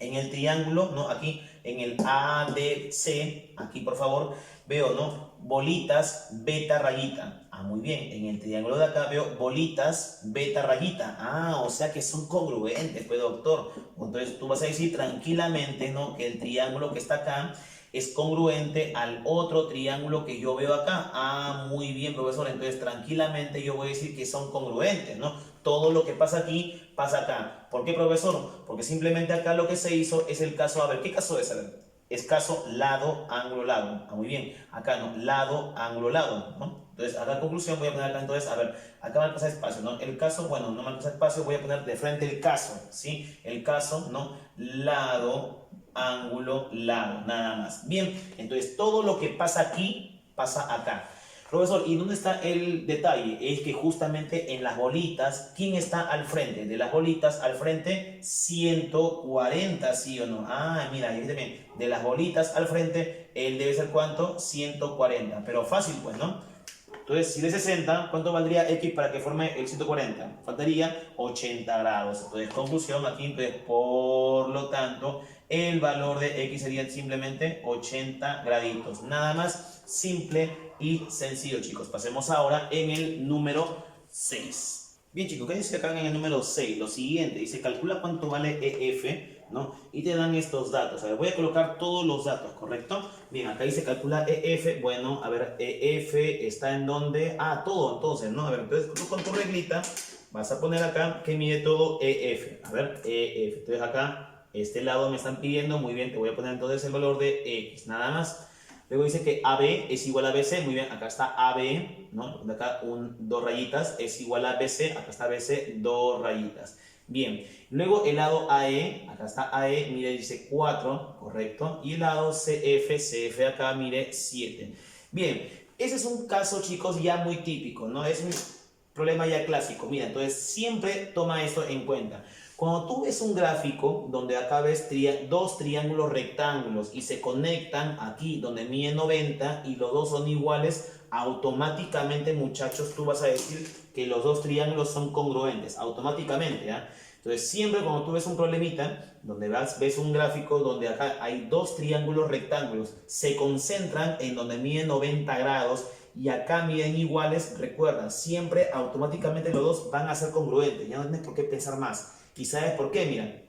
en el triángulo, ¿no? Aquí, en el ADC, aquí por favor, veo, ¿no? Bolitas, beta, rayita. Ah, muy bien. En el triángulo de acá veo bolitas, beta, rayita. Ah, o sea que son congruentes, pues, doctor. Entonces tú vas a decir tranquilamente, ¿no? Que el triángulo que está acá es congruente al otro triángulo que yo veo acá. Ah, muy bien, profesor. Entonces tranquilamente yo voy a decir que son congruentes, ¿no? Todo lo que pasa aquí pasa acá. ¿Por qué, profesor? Porque simplemente acá lo que se hizo es el caso, a ver, ¿qué caso es? A ver, es caso lado, ángulo, lado. Ah, muy bien. Acá no, lado, ángulo, lado, ¿no? Entonces, acá en conclusión voy a poner acá, entonces, a ver, acá me alcanza espacio, ¿no? El caso, bueno, no me alcanza espacio, voy a poner de frente el caso, ¿sí? El caso, ¿no? Lado, ángulo, lado, nada más. Bien, entonces todo lo que pasa aquí, pasa acá. Profesor, ¿y dónde está el detalle? Es que justamente en las bolitas, ¿quién está al frente? De las bolitas al frente, 140, ¿sí o no? Ah, mira, ahí también. De las bolitas al frente, él debe ser ¿cuánto? 140. Pero fácil, pues, ¿no? Entonces, si de 60, ¿cuánto valdría X para que forme el 140? Faltaría 80 grados. Entonces, conclusión aquí, entonces, por lo tanto, el valor de X sería simplemente 80 graditos. Nada más simple y sencillo, chicos. Pasemos ahora en el número 6. Bien, chicos, ¿qué dice acá en el número 6? Lo siguiente, dice, calcula cuánto vale EF, ¿no? Y te dan estos datos. A ver, voy a colocar todos los datos, ¿correcto? Bien, acá dice calcula EF. Bueno, a ver, EF está en donde... Ah, todo, entonces, ¿no? A ver, entonces tú con tu reglita vas a poner acá que mide todo EF. A ver, EF. Entonces acá, este lado me están pidiendo, muy bien, te voy a poner entonces el valor de X, nada más. Luego dice que AB es igual a BC, muy bien, acá está AB, ¿no? Acá dos rayitas es igual a BC, acá está BC, dos rayitas. Bien, luego el lado AE, acá está AE, mire, dice 4, correcto. Y el lado CF acá, mire, 7. Bien, ese es un caso, chicos, ya muy típico, ¿no? Es un problema ya clásico. Mira, entonces siempre toma esto en cuenta. Cuando tú ves un gráfico donde acá ves dos triángulos rectángulos y se conectan aquí donde mide 90 y los dos son iguales, automáticamente, muchachos, tú vas a decir que los dos triángulos son congruentes, automáticamente, ¿ya? Entonces, siempre cuando tú ves un problemita, donde ves un gráfico donde acá hay dos triángulos rectángulos, se concentran en donde mide 90 grados y acá miden iguales, recuerda, siempre automáticamente los dos van a ser congruentes, ya no tienes por qué pensar más. ¿Y sabes por qué? Mira,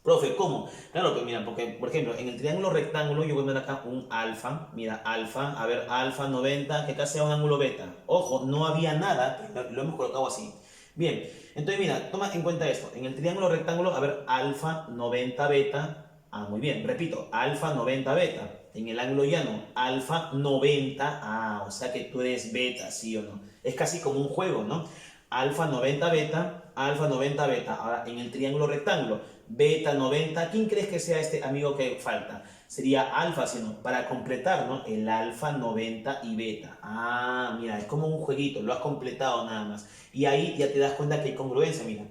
profe, ¿cómo? Claro que mira, porque, por ejemplo, en el triángulo rectángulo yo voy a poner acá un alfa. Mira, alfa, a ver, alfa 90, que acá sea un ángulo beta. Ojo, no había nada, pero lo hemos colocado así. Bien, entonces mira, toma en cuenta esto. En el triángulo rectángulo, a ver, alfa 90 beta. Ah, muy bien, repito, alfa 90 beta. En el ángulo llano, alfa 90. Ah, o sea que tú eres beta, ¿sí o no? Es casi como un juego, ¿no? Alfa 90 beta, alfa 90 beta. Ahora, en el triángulo rectángulo, beta 90. ¿Quién crees que sea este amigo que falta? Sería alfa, sino para completar, ¿no? El alfa 90 y beta. Ah, mira, es como un jueguito, lo has completado nada más. Y ahí ya te das cuenta que hay congruencia, mira.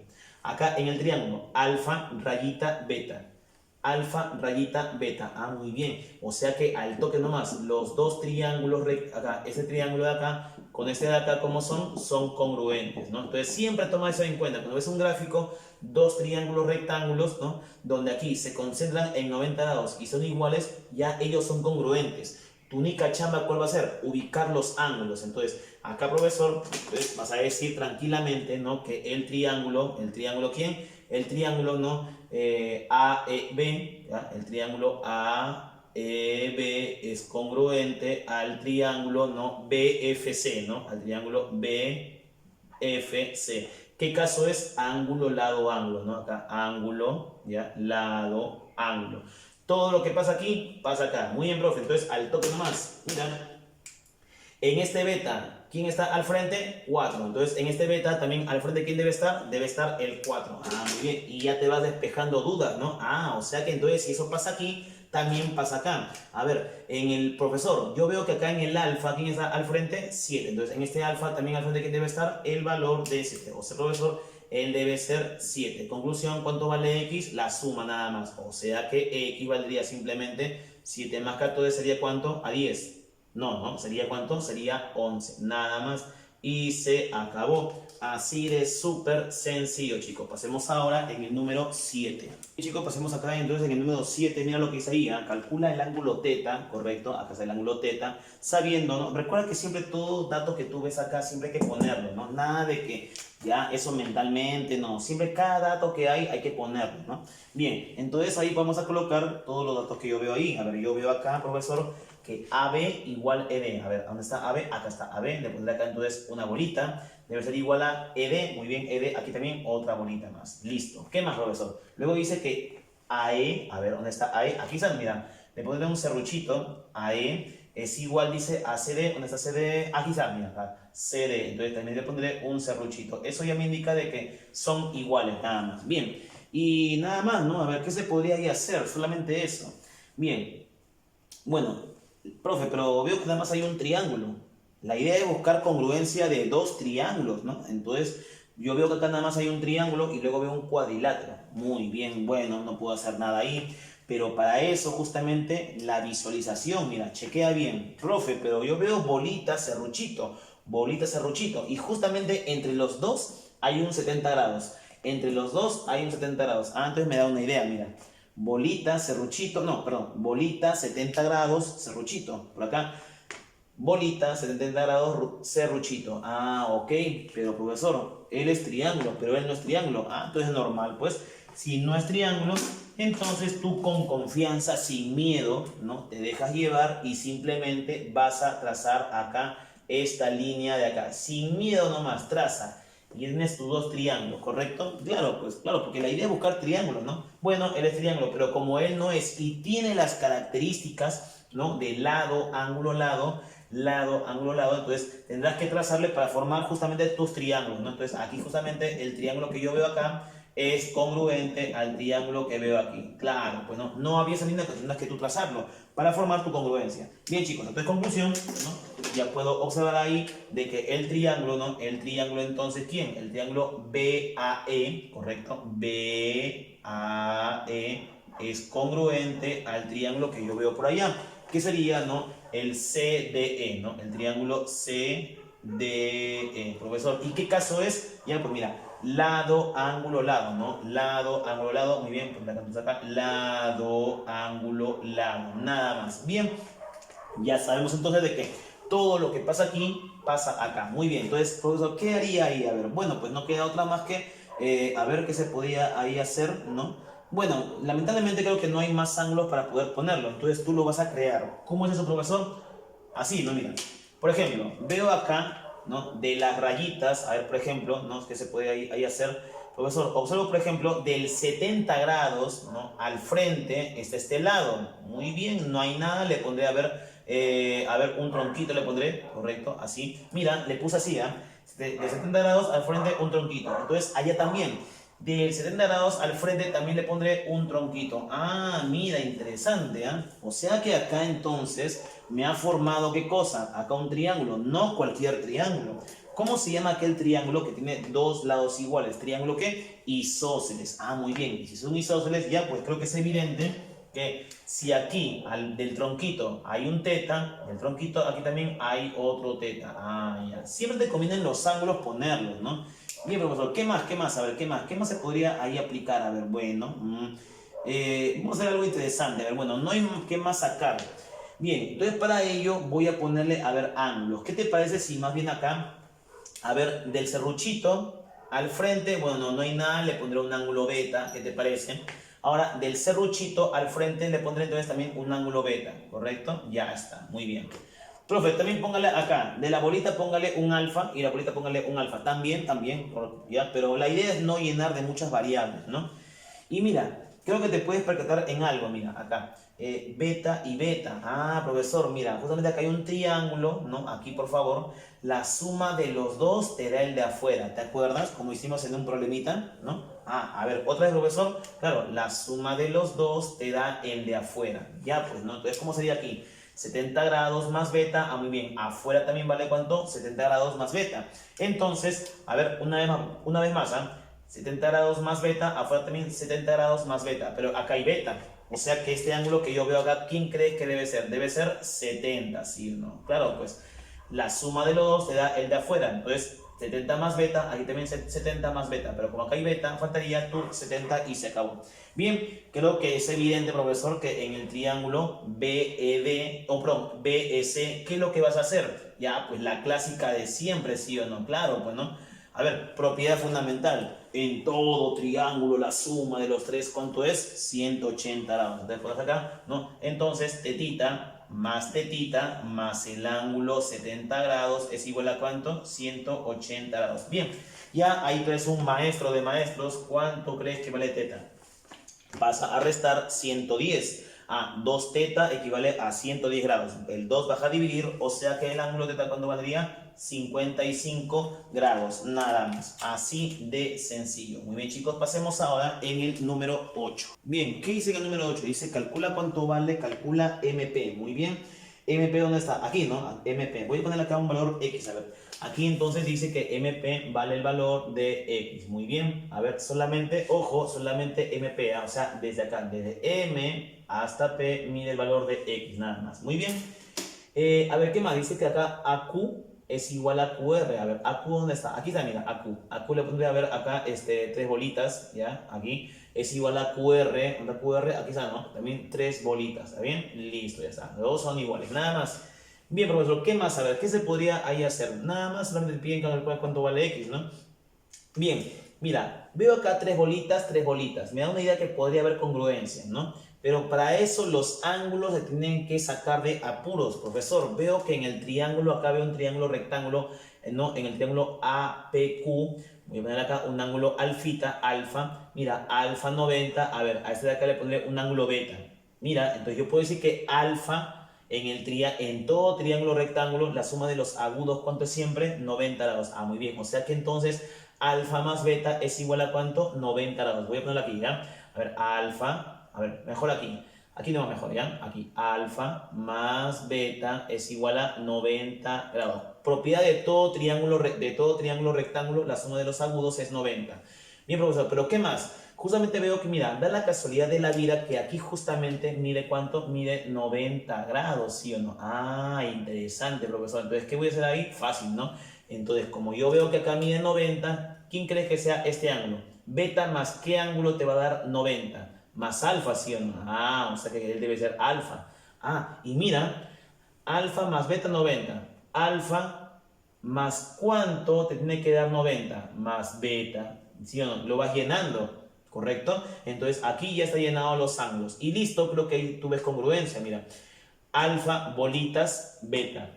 Acá en el triángulo, alfa rayita beta. Alfa rayita beta. Ah, muy bien. O sea que al toque nomás, los dos triángulos, acá, ese triángulo de acá con este de acá, ¿cómo son? Son congruentes, ¿no? Entonces siempre toma eso en cuenta. Cuando ves un gráfico, dos triángulos rectángulos, ¿no? Donde aquí se concentran en 90 grados y son iguales, ya ellos son congruentes. Tu única chamba, ¿cuál va a ser? Ubicar los ángulos. Entonces, acá, profesor, pues, vas a decir tranquilamente, ¿no? Que ¿el triángulo quién? El triángulo, ¿no? AEB, ¿ya? El triángulo AEB es congruente al triángulo, ¿no? BFC, ¿no? Al triángulo BFC. ¿Qué caso es? Ángulo, lado, ángulo, ¿no? Acá, ángulo, ¿ya? Lado, ángulo. Todo lo que pasa aquí, pasa acá. Muy bien, profe. Entonces, al toque nomás. Mira. En este beta, ¿quién está al frente? 4. Entonces, en este beta también al frente, ¿quién debe estar? Debe estar el 4. Ah, muy bien. Y ya te vas despejando dudas, ¿no? Ah, o sea que entonces si eso pasa aquí, también pasa acá. A ver, en el profesor, yo veo que acá en el alfa, ¿quién está al frente? 7. Entonces, en este alfa también al frente, ¿quién debe estar? El valor de 7. O sea, profesor, él debe ser 7. Conclusión, ¿cuánto vale X? La suma nada más. O sea que X valdría simplemente 7 más 14 sería ¿cuánto? A 10. No, ¿sería cuánto? Sería 11. Nada más. Y se acabó. Así de súper sencillo, chicos. Pasemos ahora en el número 7. Y chicos, pasemos acá entonces en el número 7. Mira lo que dice ahí. Calcula el ángulo teta, correcto. Acá está el ángulo teta. Sabiendo, ¿no? Recuerda que siempre todo dato que tú ves acá, siempre hay que ponerlo, ¿no? Nada de que ya eso mentalmente, no. Siempre cada dato que hay que ponerlo, ¿no? Bien, entonces ahí vamos a colocar todos los datos que yo veo ahí. A ver, yo veo acá, profesor, que AB igual ED. A ver, ¿dónde está AB? Acá está AB. Le pondré acá entonces una bolita. Debe ser igual a ED. Muy bien, ED. Aquí también otra bolita más. Listo. ¿Qué más, profesor? Luego dice que AE. A ver, ¿dónde está AE? Aquí está, mira. Le pondré un serruchito. AE es igual, dice, a CD. ¿Dónde está CD? Aquí está, mira, acá. CD. Entonces también le pondré un serruchito. Eso ya me indica de que son iguales, nada más. Bien. Y nada más, ¿no? A ver, ¿qué se podría ahí hacer? Solamente eso. Bien. Bueno. Profe, pero veo que nada más hay un triángulo. La idea es buscar congruencia de dos triángulos, ¿no? Entonces, yo veo que acá nada más hay un triángulo y luego veo un cuadrilátero. Muy bien, bueno, no puedo hacer nada ahí. Pero para eso justamente la visualización, mira, chequea bien. Profe, pero yo veo bolita, serruchito. Y justamente entre los dos hay un 70 grados. Entre los dos hay un 70 grados. Ah, entonces me da una idea, mira. Bolita, serruchito, no, perdón. Bolita, 70 grados, serruchito. Por acá. Bolita, 70 grados, serruchito. Ah, ok, pero profesor, él es triángulo, pero él no es triángulo. Ah, entonces es normal, pues. Si no es triángulo, entonces tú con confianza, sin miedo, ¿no? Te dejas llevar y simplemente vas a trazar acá esta línea de acá. Sin miedo nomás, traza. Y tienes tus dos triángulos, ¿correcto? Claro, pues claro, porque la idea es buscar triángulos, ¿no? Bueno, él es triángulo, pero como él no es y tiene las características, ¿no? De lado, ángulo, ángulo, lado, entonces tendrás que trazarle para formar justamente tus triángulos, ¿no? Entonces aquí justamente el triángulo que yo veo acá es congruente al triángulo que veo aquí. Claro, pues no había esa línea que tendrás que tú trazarlo para formar tu congruencia. Bien, chicos, entonces conclusión, ¿no? Ya puedo observar ahí de que el triángulo, ¿no? El triángulo entonces, ¿quién? El triángulo BAE, ¿correcto? BAE es congruente al triángulo que yo veo por allá. ¿Qué sería, no? El CDE, ¿no? El triángulo CDE, profesor. ¿Y qué caso es? Ya, pues mira, lado, ángulo, lado, ¿no? Lado, ángulo, lado, muy bien, pues acá, lado, ángulo, lado, nada más. Bien, ya sabemos entonces de que todo lo que pasa aquí, pasa acá. Muy bien, entonces, profesor, ¿qué haría ahí? A ver, bueno, pues no queda otra más que, a ver qué se podía ahí hacer, ¿no? Bueno, lamentablemente creo que no hay más ángulos para poder ponerlo, entonces tú lo vas a crear. ¿Cómo es eso, profesor? Así, ¿no? Mira, por ejemplo, veo acá, ¿no? De las rayitas, a ver, por ejemplo, ¿no? ¿Qué se puede ahí hacer? Profesor, observo, por ejemplo, del 70 grados, ¿no? Al frente está este lado. Muy bien, no hay nada, le pondré, a ver, un tronquito le pondré, correcto, así. Mira, le puse así, ¿ah? De 70 grados al frente un tronquito. Entonces, allá también. Del 70 grados al frente también le pondré un tronquito. Ah, mira, interesante, ¿ah? O sea que acá entonces me ha formado, ¿qué cosa? Acá un triángulo, no cualquier triángulo. ¿Cómo se llama aquel triángulo que tiene dos lados iguales? ¿Triángulo qué? Isósceles. Ah, muy bien. Y si son isósceles, ya pues creo que es evidente que si aquí del tronquito hay un teta, del tronquito aquí también hay otro teta. Ah, ya. Siempre te conviene los ángulos ponerlos, ¿no? Bien, profesor, ¿qué más? ¿Qué más? A ver, ¿qué más? ¿Qué más se podría ahí aplicar? A ver, bueno, vamos a hacer algo interesante. A ver, bueno, no hay qué más sacar. Bien, entonces para ello voy a ponerle, a ver, ángulos. ¿Qué te parece si más bien acá, a ver, del serruchito al frente, bueno, no hay nada, le pondré un ángulo beta, ¿qué te parece? Ahora, del serruchito al frente le pondré entonces también un ángulo beta, ¿correcto? Ya está, muy bien. Profe, también póngale acá, de la bolita póngale un alfa y la bolita póngale un alfa. También, ya, pero la idea es no llenar de muchas variables, ¿no? Y mira, creo que te puedes percatar en algo, mira, acá. Beta y beta. Ah, profesor, mira, justamente acá hay un triángulo, ¿no? Aquí, por favor, la suma de los dos te da el de afuera. ¿Te acuerdas? Como hicimos en un problemita, ¿no? Ah, a ver, otra vez, profesor. Claro, la suma de los dos te da el de afuera. Ya, pues, ¿no? Entonces, ¿cómo sería aquí? 70 grados más beta, ah, muy bien, afuera también vale ¿cuánto? 70 grados más beta. Entonces, a ver, una vez más, ¿ah? 70 grados más beta, afuera también 70 grados más beta, pero acá hay beta. O sea que este ángulo que yo veo acá, ¿quién cree que debe ser? Debe ser 70, ¿sí o no? Claro, pues la suma de los dos te da el de afuera. Entonces, 70 más beta, aquí también 70 más beta, pero como acá hay beta, faltaría tu 70 y se acabó. Bien, creo que es evidente, profesor, que en el triángulo BED, o perdón, BEC, ¿qué es lo que vas a hacer? Ya, pues la clásica de siempre, ¿sí o no? Claro, pues no. A ver, propiedad fundamental. En todo triángulo la suma de los tres, ¿cuánto es? 180 grados. ¿Te acuerdas acá? ¿No? Entonces, tetita más el ángulo 70 grados es igual a ¿cuánto? 180 grados. Bien, ya ahí tú eres un maestro de maestros. ¿Cuánto crees que vale teta? Vas a restar 110. 2 teta equivale a 110 grados. El 2 vas a dividir, o sea que el ángulo teta, ¿cuánto valdría? 55 grados, nada más. Así de sencillo. Muy bien, chicos, pasemos ahora en el número 8. Bien, ¿qué dice en el número 8? Dice calcula cuánto vale, calcula MP. Muy bien. MP, ¿dónde está? Aquí, ¿no? MP. Voy a poner acá un valor X, a ver. Aquí entonces dice que MP vale el valor de X. Muy bien. A ver, solamente, ojo, solamente MP, o sea, desde acá, desde M hasta P, mide el valor de X, nada más. Muy bien. A ver, ¿qué más? Dice que acá AQ es igual a QR. A ver, AQ, ¿dónde está? Aquí está, mira, AQ. AQ le pondré, a ver, acá, tres bolitas, ¿ya? Aquí es igual a QR. ¿Dónde QR? Aquí está, ¿no? También tres bolitas, ¿está bien? Listo, ya está. Los dos son iguales, nada más. Bien, profesor, ¿qué más? A ver, ¿qué se podría ahí hacer? Nada más, solamente piden calcular cuánto vale X, ¿no? Bien, mira, veo acá tres bolitas. Me da una idea que podría haber congruencia, ¿no? Pero para eso los ángulos se tienen que sacar de apuros, profesor. Veo que en el triángulo, acá veo un triángulo rectángulo, ¿no? En el triángulo APQ, voy a poner acá un ángulo alfita, alfa. Mira, alfa 90, a ver, a este de acá le pondré un ángulo beta. Mira, entonces yo puedo decir que alfa en todo triángulo rectángulo, la suma de los agudos, ¿cuánto es siempre? 90 grados. Ah, muy bien. O sea que entonces alfa más beta es igual a ¿cuánto? 90 grados. Voy a ponerlo aquí, ¿ya? A ver, alfa, a ver, mejor aquí. Aquí no va mejor, ¿ya? Aquí, alfa más beta es igual a 90 grados. Propiedad de todo triángulo rectángulo, la suma de los agudos es 90. Bien, profesor, pero ¿qué más? Justamente veo que, mira, da la casualidad de la vida que aquí justamente mide ¿cuánto? Mide 90 grados, ¿sí o no? Ah, interesante, profesor. Entonces, ¿qué voy a hacer ahí? Fácil, ¿no? Entonces, como yo veo que acá mide 90, ¿quién cree que sea este ángulo? Beta más ¿qué ángulo te va a dar 90? Más alfa, ¿sí o no? Ah, o sea que él debe ser alfa. Ah, y mira, alfa más beta 90. Alfa más ¿cuánto te tiene que dar 90? Más beta, ¿sí o no? Lo vas llenando. ¿Correcto? Entonces aquí ya está llenado los ángulos. Y listo, creo que ahí tú ves congruencia, mira. Alfa, bolitas, beta.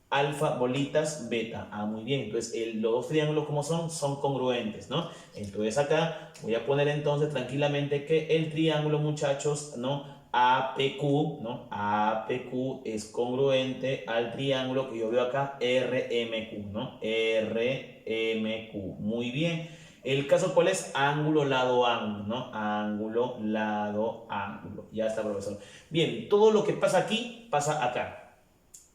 Alfa, bolitas, beta. Ah, muy bien. Entonces los dos triángulos como son congruentes, ¿no? Entonces acá voy a poner entonces tranquilamente que el triángulo, muchachos, ¿no? APQ, ¿no? APQ es congruente al triángulo que yo veo acá, RMQ, ¿no? RMQ. Muy bien. El caso, ¿cuál es? Ángulo, lado, ángulo, ¿no? Ángulo, lado, ángulo. Ya está, profesor. Bien, todo lo que pasa aquí, pasa acá.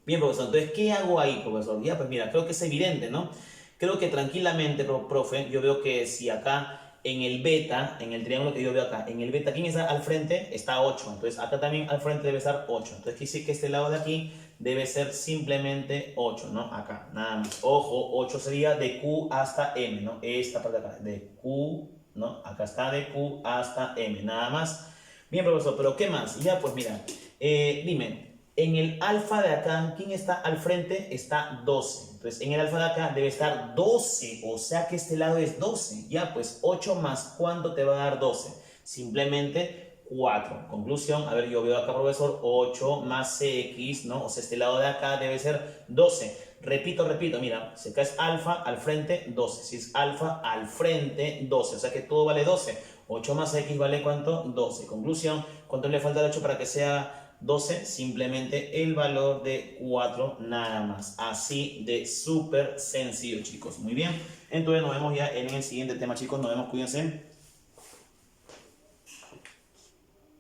Bien, profesor. Entonces, ¿qué hago ahí, profesor? Ya, pues mira, creo que es evidente, ¿no? Creo que tranquilamente, profe, yo veo que si acá en el beta, en el triángulo que yo veo acá, en el beta, ¿quién está al frente? Está 8. Entonces, acá también al frente debe estar 8. Entonces, quiere decir que este lado de aquí debe ser simplemente 8, ¿no? Acá, nada más. Ojo, 8 sería de Q hasta M, ¿no? Esta parte de acá, de Q, ¿no? Acá está de Q hasta M, nada más. Bien, profesor, pero ¿qué más? Ya, pues mira, dime, en el alfa de acá, ¿quién está al frente? Está 12. Entonces, en el alfa de acá debe estar 12, o sea que este lado es 12. Ya, pues 8 más, ¿cuánto te va a dar 12? Simplemente 4. Conclusión, a ver, yo veo acá, profesor, 8 más CX, ¿no? O sea, este lado de acá debe ser 12. Repito, mira, si acá es alfa, al frente, 12. Si es alfa, al frente, 12. O sea que todo vale 12. 8 más X vale ¿cuánto? 12. Conclusión, ¿cuánto le falta al 8 para que sea 12? Simplemente el valor de 4 nada más. Así de súper sencillo, chicos. Muy bien. Entonces nos vemos ya en el siguiente tema, chicos. Nos vemos, cuídense.